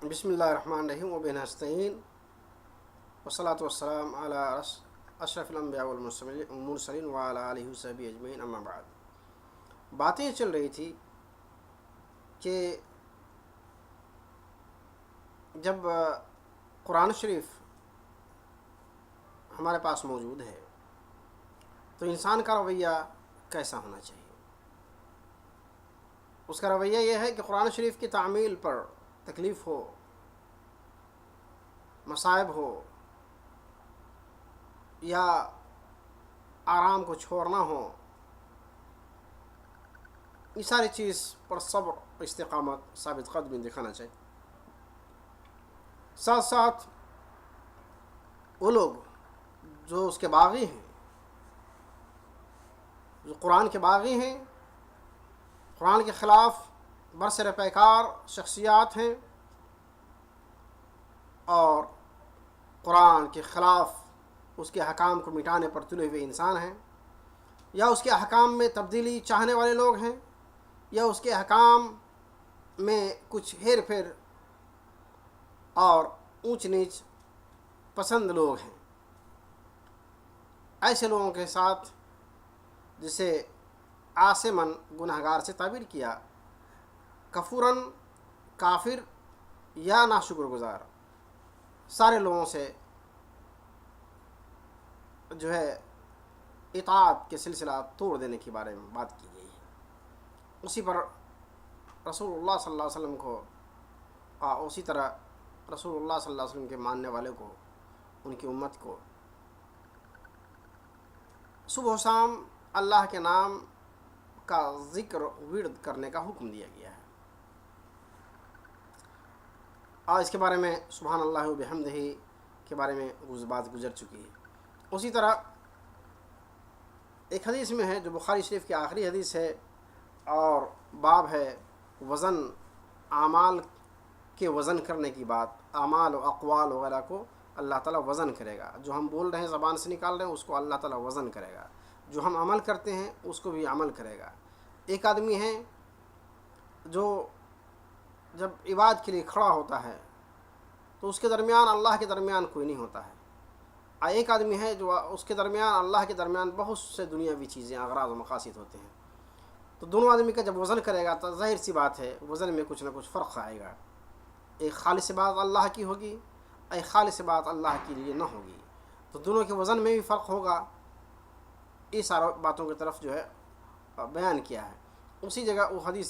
بسم اللہ الرحمن الرحیم و بہ نستعین والصلاة والسلام علی اشرف الانبیاء والمرسلین وعلی آلہ وصحبہ اجمعین، اما بعد۔ باتیں چل رہی تھی کہ جب قرآن شریف ہمارے پاس موجود ہے تو انسان کا رویہ کیسا ہونا چاہیے۔ اس کا رویہ یہ ہے کہ قرآن شریف کی تعمیل پر تکلیف ہو، مصائب ہو یا آرام کو چھوڑنا ہو، یہ ساری چیز پر صبر، استقامت، ثابت قدمی دکھانا چاہیے۔ ساتھ ساتھ وہ لوگ جو اس کے باغی ہیں، جو قرآن کے باغی ہیں، قرآن کے خلاف برسر پیکار شخصیات ہیں اور قرآن کے خلاف اس کے احکام کو مٹانے پر تلے ہوئے انسان ہیں، یا اس کے احکام میں تبدیلی چاہنے والے لوگ ہیں، یا اس کے احکام میں کچھ ہیر پھیر اور اونچ نیچ پسند لوگ ہیں، ایسے لوگوں کے ساتھ جسے عاصماً گنہگار سے تعبیر کیا، کفوراً کافر یا ناشکر گزار، سارے لوگوں سے جو ہے اطاعت کے سلسلہ توڑ دینے کے بارے میں بات کی گئی ہے۔ اسی پر رسول اللہ صلی اللہ علیہ وسلم کو اسی طرح رسول اللہ صلی اللہ علیہ وسلم کے ماننے والے کو، ان کی امت کو صبح و شام اللہ کے نام کا ذکر ورد کرنے کا حکم دیا گیا ہے، اور اس کے بارے میں سبحان اللہ و بحمدہ کے بارے میں بات گزر چکی ہے۔ اسی طرح ایک حدیث میں ہے جو بخاری شریف کی آخری حدیث ہے، اور باب ہے وزن، اعمال کے وزن کرنے کی بات، اعمال و اقوال وغیرہ کو اللہ تعالیٰ وزن کرے گا۔ جو ہم بول رہے ہیں، زبان سے نکال رہے ہیں، اس کو اللہ تعالیٰ وزن کرے گا۔ جو ہم عمل کرتے ہیں اس کو بھی عمل کرے گا۔ ایک آدمی ہے جو جب عبادت کے لیے کھڑا ہوتا ہے تو اس کے درمیان اللہ کے درمیان کوئی نہیں ہوتا ہے، اور ایک آدمی ہے جو اس کے درمیان اللہ کے درمیان بہت سے دنیاوی چیزیں، اغراض و مقاصد ہوتے ہیں۔ تو دونوں آدمی کا جب وزن کرے گا تو ظاہر سی بات ہے وزن میں کچھ نہ کچھ فرق آئے گا۔ ایک خالص بات اللہ کی ہوگی، ایک خالص بات اللہ کے لیے نہ ہوگی، تو دونوں کے وزن میں بھی فرق ہوگا۔ یہ سارا باتوں کی طرف جو ہے بیان کیا ہے۔ اسی جگہ وہ حدیث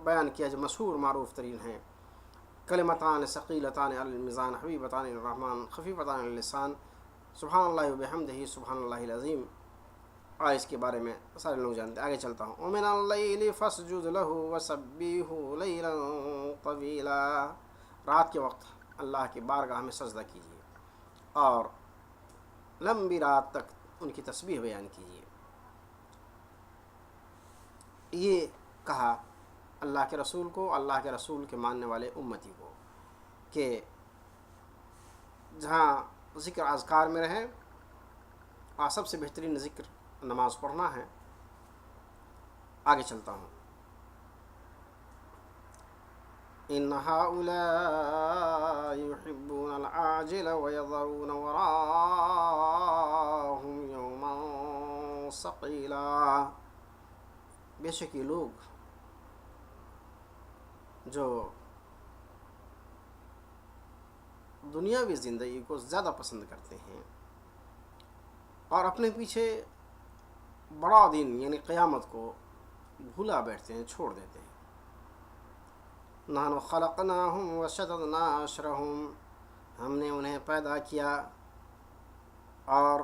بیان کیا جو مشہور معروف ترین ہیں، کلمتان ثقیلتان علی المیزان حبیبتان الرحمن خفیفتان علی اللسان، سبحان اللہ و بحمدہ سبحان اللہ العظیم۔ اور اس کے بارے میں سارے لوگ جانتے ہیں۔ آگے چلتا ہوں۔ ومن اللیل فاسجد لہ وسبحہ لیلا طویلا، رات کے وقت اللہ کی بارگاہ میں سجدہ کیجیے اور لمبی رات تک ان کی تسبیح بیان کیجیے۔ یہ کہا اللہ کے رسول کو، اللہ کے رسول کے ماننے والے امتی کو، کہ جہاں ذکر اذکار میں رہے، اور سب سے بہترین ذکر نماز پڑھنا ہے۔ آگے چلتا ہوں۔ ان هؤلاء يحبون العاجل ويذرون وراءهم يوما ثقيلا، بے شک یہ لوگ جو دنیاوی زندگی کو زیادہ پسند کرتے ہیں اور اپنے پیچھے بڑا دن یعنی قیامت کو بھولا بیٹھتے ہیں، چھوڑ دیتے ہیں۔ نحن خلقناہم وشددنا عشرہم، ہم نے انہیں پیدا کیا اور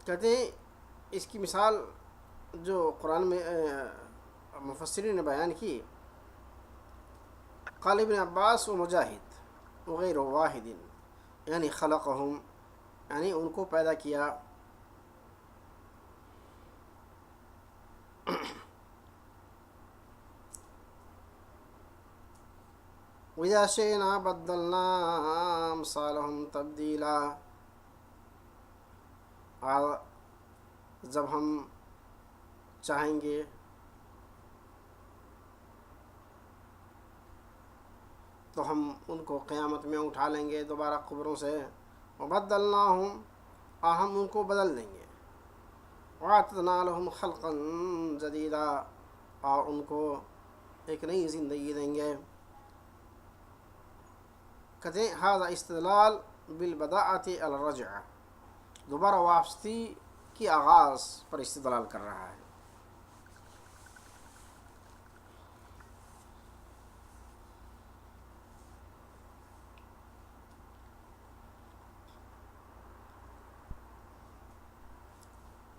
کہتے ہیں اس کی مثال جو قرآن میں مفسرین نے بیان کی، قال ابن عباس و مجاہد وغیر واحد، یعنی خلقہم یعنی ان کو پیدا کیا، وَإِذَا شِئْنَا بَدَّلْنَا أَمْثَالَهُمْ تَبْدِيلًا، اور جب ہم چاہیں گے تو ہم ان کو قیامت میں اٹھا لیں گے دوبارہ قبروں سے، وبدلناہم، ہم ان کو بدل دیں گے، وَأَعْتَدْنَا لَهُمْ خَلْقًا جَدِيدًا، اور ان کو ایک نئی زندگی دیں گے۔ کہتے ہیں هذا استدلال بالبداءة الرجع، دوبارہ واپسی کی آغاز پر استدلال کر رہا ہے۔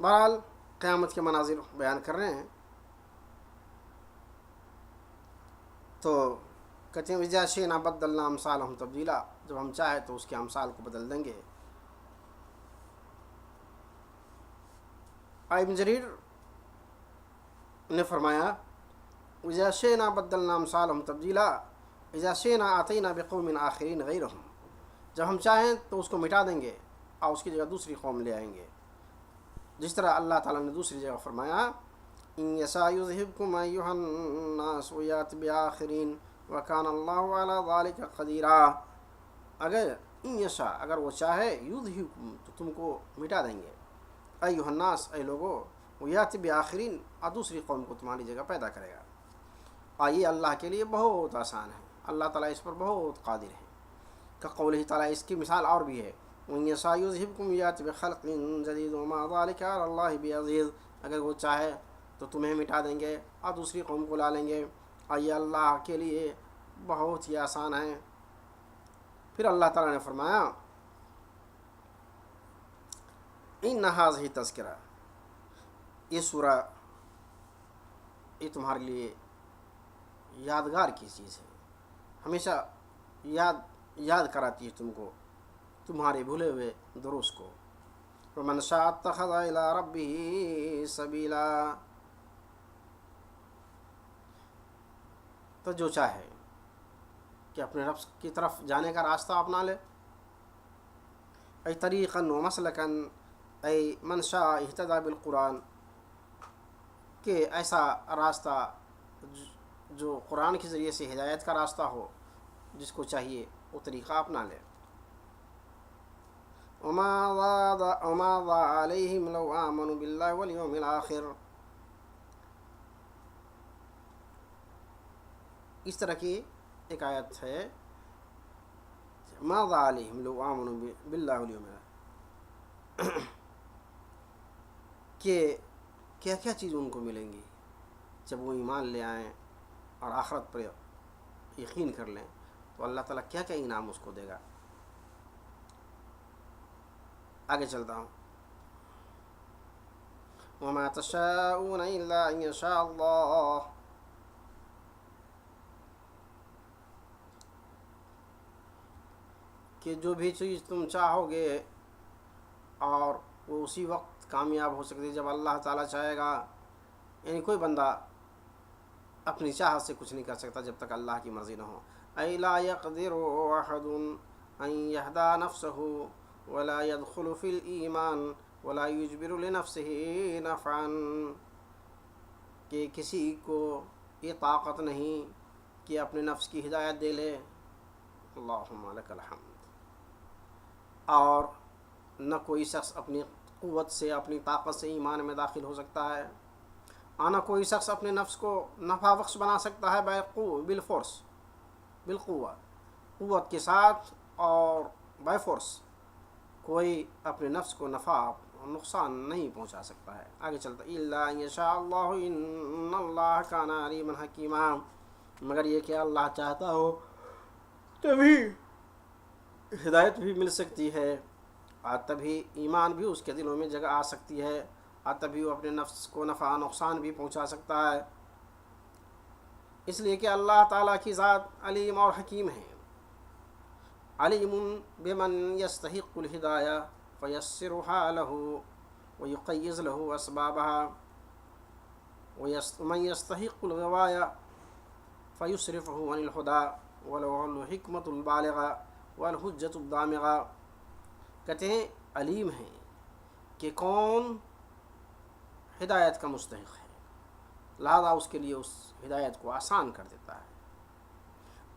بہرحال قیامت کے مناظر بیان کر رہے ہیں، تو کہتے ہیں وَإِذَا شِئْنَا بَدَّلْنَا أَمْثَالَهُمْ تَبْدِيلًا، جب ہم چاہے تو اس کے امثال کو بدل دیں گے۔ ابن جریر نے فرمایا وَإِذَا شِئْنَا بَدَّلْنَا أَمْثَالَهُمْ تَبْدِيلًا إِذَا شِئْنَا آتَيْنَا بِقَوْمٍ آخَرِينَ غَيْرَهُمْ، جب ہم چاہیں تو اس کو مٹا دیں گے اور اس کی جگہ دوسری قوم لے آئیں گے، جس طرح اللہ تعالیٰ نے دوسری جگہ فرمایا إِن يَشَأْ يُذْهِبْكُمْ أَيُّهَا النَّاسُ وَيَأْتِ بِآخَرِينَ وَكَانَ اللَّهُ عَلَى ذَلِكَ قَدِيرًا، اگر ان یشاء، اگر وہ چاہے، یذہبکم، تو تم کو مٹا دیں گے، ایھا الناس، اے لوگو، ویأت بآخرین، اور دوسری قوم کو تمہاری جگہ پیدا کرے گا، اور یہ اللہ کے لیے بہت آسان ہے، اللہ تعالیٰ اس پر بہت قادر ہے۔ کہ قولہ تعالیٰ، اس کی مثال اور بھی ہے، وَإِن يَشَأْ يُذْهِبْكُمْ وَيَأْتِ بِخَلْقٍ جَدِيدٍ وَمَا ذَلِكَ عَلَى اللَّهِ بِعَزِيزٍ، اگر وہ چاہے تو تمہیں مٹا دیں گے اور دوسری قوم کو لا لیں گے، اور یہ اللہ کے لیے بہت ہی آسان ہے۔ پھر اللہ تعالیٰ نے فرمایا إِنَّ هَٰذِهِ تَذْکِرَۃٌ، یہ سورہ یہ تمہارے لیے یادگار کی چیز ہے، ہمیشہ یاد کراتی ہے تم کو تمہارے بھولے ہوئے دروس کو۔ وَمَنْ شَاءَ اتَّخَذَ إِلَىٰ رَبِّهِ سَبِيلًا، تو جو چاہے کہ اپنے رب کی طرف جانے کا راستہ اپنا لے، ای طریقاً و مسلکاً، ای من شاء اہتدی بالقرآن، کہ ایسا راستہ جو قرآن کے ذریعے سے ہدایت کا راستہ ہو، جس کو چاہیے وہ طریقہ اپنا لے۔ وما ذا علیہم لو آمنوا باللہ والیوم الآخر، اس طرح کی ایک آیت ہے، ما ذا علیہم لو آمنوا باللہ والیوم الآخر، کہ کیا کیا چیز ان کو ملیں گی جب وہ ایمان لے آئیں اور آخرت پر یقین کر لیں، تو اللہ تعالیٰ کیا کیا انعام اس کو دے گا۔ آگے چلتا ہوں، وما تشاءون الا ان یشاء اللہ، کہ جو بھی چیز تم چاہو گے اور وہ اسی وقت کامیاب ہو سکتی ہے جب اللہ تعالیٰ چاہے گا، یعنی کوئی بندہ اپنی چاہت سے کچھ نہیں کر سکتا جب تک اللہ کی مرضی نہ ہو۔ ای لا یقدر احد ان یہدی نفسہ ولا يدخل فی الایمان ولا یجبر لنفسه نفعا، کہ کسی کو یہ طاقت نہیں کہ اپنے نفس کی ہدایت دے لے، اللہم لک الحمد، اور نہ کوئی شخص اپنی قوت سے، اپنی طاقت سے ایمان میں داخل ہو سکتا ہے، اور نہ کوئی شخص اپنے نفس کو نفع بخش بنا سکتا ہے بالفورس، بالقوہ، قوت کے ساتھ اور بائی فورس کوئی اپنے نفس کو نفع اور نقصان نہیں پہنچا سکتا ہے۔ آگے چلتا، الا ان یشاء اللہ ان اللہ کان علیما حکیما، مگر یہ کہ اللہ چاہتا ہو تبھی ہدایت بھی مل سکتی ہے، اور تبھی ایمان بھی اس کے دلوں میں جگہ آ سکتی ہے، اور تبھی وہ اپنے نفس کو نفع نقصان بھی پہنچا سکتا ہے، اس لیے کہ اللہ تعالیٰ کی ذات علیم اور حکیم ہے۔ علیم بمن یستحق الہدایہ فیسرها له ویقیض له اسبابها، ومن یستحق الغوایہ فیصرفه عن الہدى وله الحکمۃ البالغہ والحجۃ الدامغہ، کہتے ہیں علیم ہیں کہ کون ہدایت کا مستحق ہے، لہذا اس کے لیے اس ہدایت کو آسان کر دیتا ہے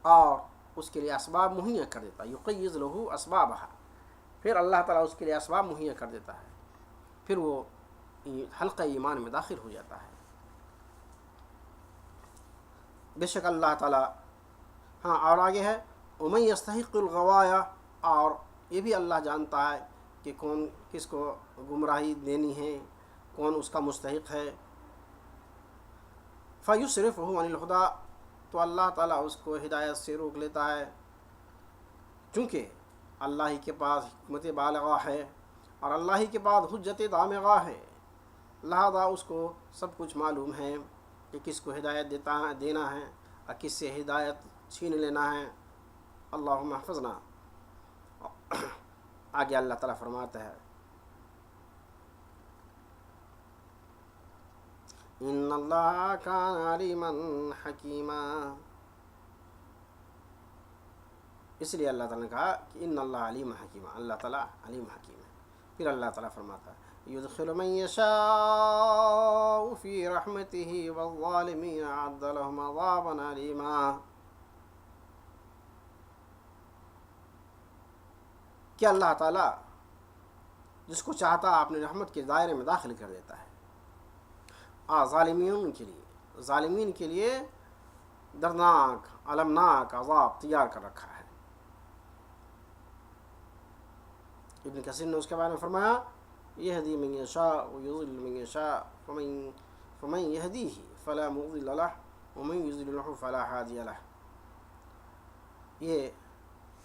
اور اس کے لیے اسباب مہیا کر دیتا ہے. یقیض لہو اسبابہا، پھر اللہ تعالیٰ اس کے لیے اسباب مہیا کر دیتا ہے، پھر وہ حلقہ ایمان میں داخل ہو جاتا ہے. بے شک اللہ تعالیٰ، ہاں اور آگے ہے ومن یستحق الغوایہ، اور یہ بھی اللہ جانتا ہے کہ کون کس کو گمراہی دینی ہے، کون اس کا مستحق ہے. فیصرفہ عن الہدیٰ، تو اللہ تعالیٰ اس کو ہدایت سے روک لیتا ہے، چونکہ اللہ ہی کے پاس حکمت بالغہ ہے اور اللہ ہی کے پاس حجت دامغہ ہے، لہذا اس کو سب کچھ معلوم ہے کہ کس کو ہدایت دینا ہے اور کس سے ہدایت چھین لینا ہے. اللہم احفظنا. آگے اللہ تعالیٰ فرماتا ہے ان اللہ کان علیما حکیما، اس لیے اللہ تعالیٰ نے کہا کہ ان اللہ علیم حکیمہ، اللہ تعالیٰ علیم حکیم ہے. پھر اللہ تعالیٰ فرماتا ہے یدخل من یشاء فی رحمتہ والظالمین اعد لهم عذابا علیما. کہ اللہ تعالیٰ جس کو چاہتا اپنے رحمت کے دائرے میں داخل کر دیتا ہے، ظالمین کے لیے دردناک المناک عذاب تیار کر رکھا ہے. ابن کثیر نے اس کے بارے میں فرمایا یہدی من یشاء ویضل من یشاء فمن یہدیہ فلا مضل لہ ومن یضلل لہ فلا ہادی لہ. یہ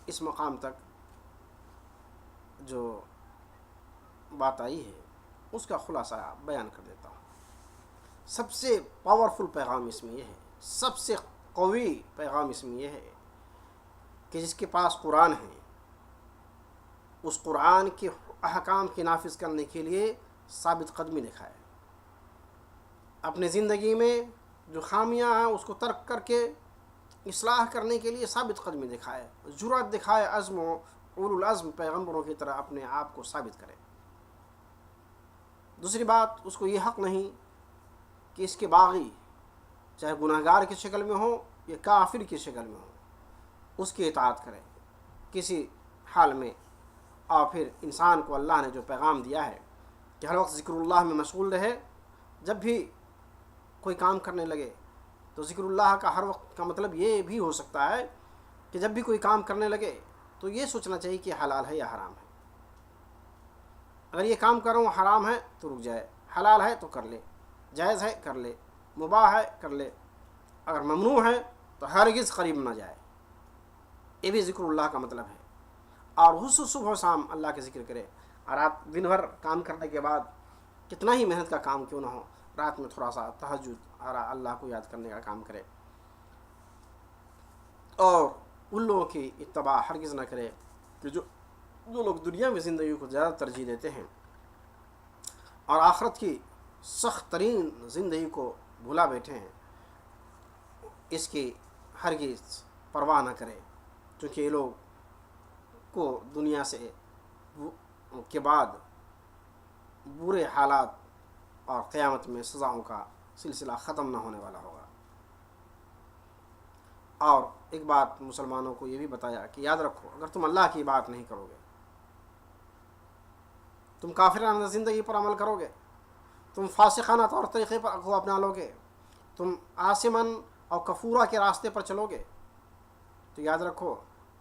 اس مقام تک جو بات آئی ہے اس کا خلاصہ بیان کر دیتا ہوں. سب سے پاورفل پیغام اس میں یہ ہے، سب سے قوی پیغام اس میں یہ ہے کہ جس کے پاس قرآن ہے اس قرآن کے احکام کے نافذ کرنے کے لیے ثابت قدمی دکھائے، اپنے زندگی میں جو خامیاں ہیں اس کو ترک کر کے اصلاح کرنے کے لیے ثابت قدمی دکھائے، جرأت دکھائے، عزم و اولو العزم پیغمبروں کی طرح اپنے آپ کو ثابت کرے. دوسری بات، اس کو یہ حق نہیں کہ اس کے باغی چاہے گناہ گار کی شکل میں ہو یا کافر کی شکل میں ہو اس کی اطاعت کرے کسی حال میں. اور پھر انسان کو اللہ نے جو پیغام دیا ہے کہ ہر وقت ذکر اللہ میں مشغول رہے، جب بھی کوئی کام کرنے لگے تو ذکر اللہ کا ہر وقت کا مطلب یہ بھی ہو سکتا ہے کہ جب بھی کوئی کام کرنے لگے تو یہ سوچنا چاہیے کہ حلال ہے یا حرام ہے. اگر یہ کام کر رہا ہوں حرام ہے تو رک جائے، حلال ہے تو کر لے، جائز ہے کر لے، مباح ہے کر لے، اگر ممنوع ہے تو ہرگز قریب نہ جائے. یہ بھی ذکر اللہ کا مطلب ہے. اور حسن صبح و شام اللہ کے ذکر کرے، اور رات دن بھر کام کرنے کے بعد کتنا ہی محنت کا کام کیوں نہ ہو، رات میں تھوڑا سا تہجد اور اللہ کو یاد کرنے کا کام کرے. اور ان لوگوں کی اتباع ہرگز نہ کرے کہ جو لوگ دنیا میں زندگی کو زیادہ ترجیح دیتے ہیں اور آخرت کی سخت ترین زندگی کو بھلا بیٹھے ہیں، اس کی ہرگز پرواہ نہ کرے، کیونکہ یہ لوگ کو دنیا سے کے بعد برے حالات اور قیامت میں سزاؤں کا سلسلہ ختم نہ ہونے والا ہوگا. اور ایک بات مسلمانوں کو یہ بھی بتایا کہ یاد رکھو، اگر تم اللہ کی بات نہیں کرو گے، تم کافرانہ زندگی پر عمل کرو گے، تم فاسقانہ طور طریقے پر کو اپنا لو گے، تم آسمن اور کفورہ کے راستے پر چلو گے، تو یاد رکھو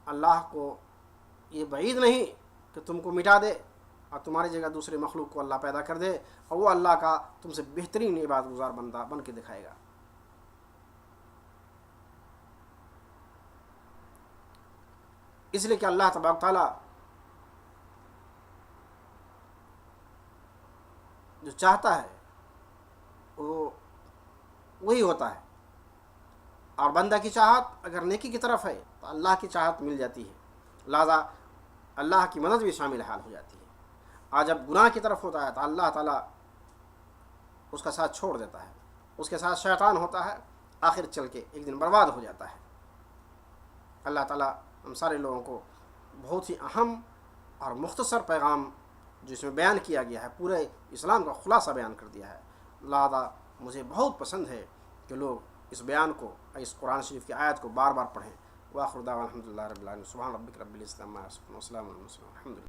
اللہ کو یہ بعید نہیں کہ تم کو مٹا دے اور تمہاری جگہ دوسرے مخلوق کو اللہ پیدا کر دے اور وہ اللہ کا تم سے بہترین عبادت گزار بندہ بن کے دکھائے گا. اس لیے کہ اللہ تبارک تعالیٰ جو چاہتا ہے وہ وہی ہوتا ہے، اور بندہ کی چاہت اگر نیکی کی طرف ہے تو اللہ کی چاہت مل جاتی ہے، لہذا اللہ کی مدد بھی شامل حال ہو جاتی ہے. اور جب گناہ کی طرف ہوتا ہے تو اللہ تعالیٰ اس کا ساتھ چھوڑ دیتا ہے، اس کے ساتھ شیطان ہوتا ہے، آخر چل کے ایک دن برباد ہو جاتا ہے. اللہ تعالیٰ ہم سارے لوگوں کو بہت ہی اہم اور مختصر پیغام جو اس میں بیان کیا گیا ہے، پورے اسلام کا خلاصہ بیان کر دیا ہے، لہذا مجھے بہت پسند ہے کہ لوگ اس بیان کو، اس قرآن شریف کی آیت کو بار بار پڑھیں۔ وآخر دعوانا الحمد للہ رب العالمین، سبحان ربک رب العزۃ عما یصفون وسلام علی المرسلین، الحمد للہ۔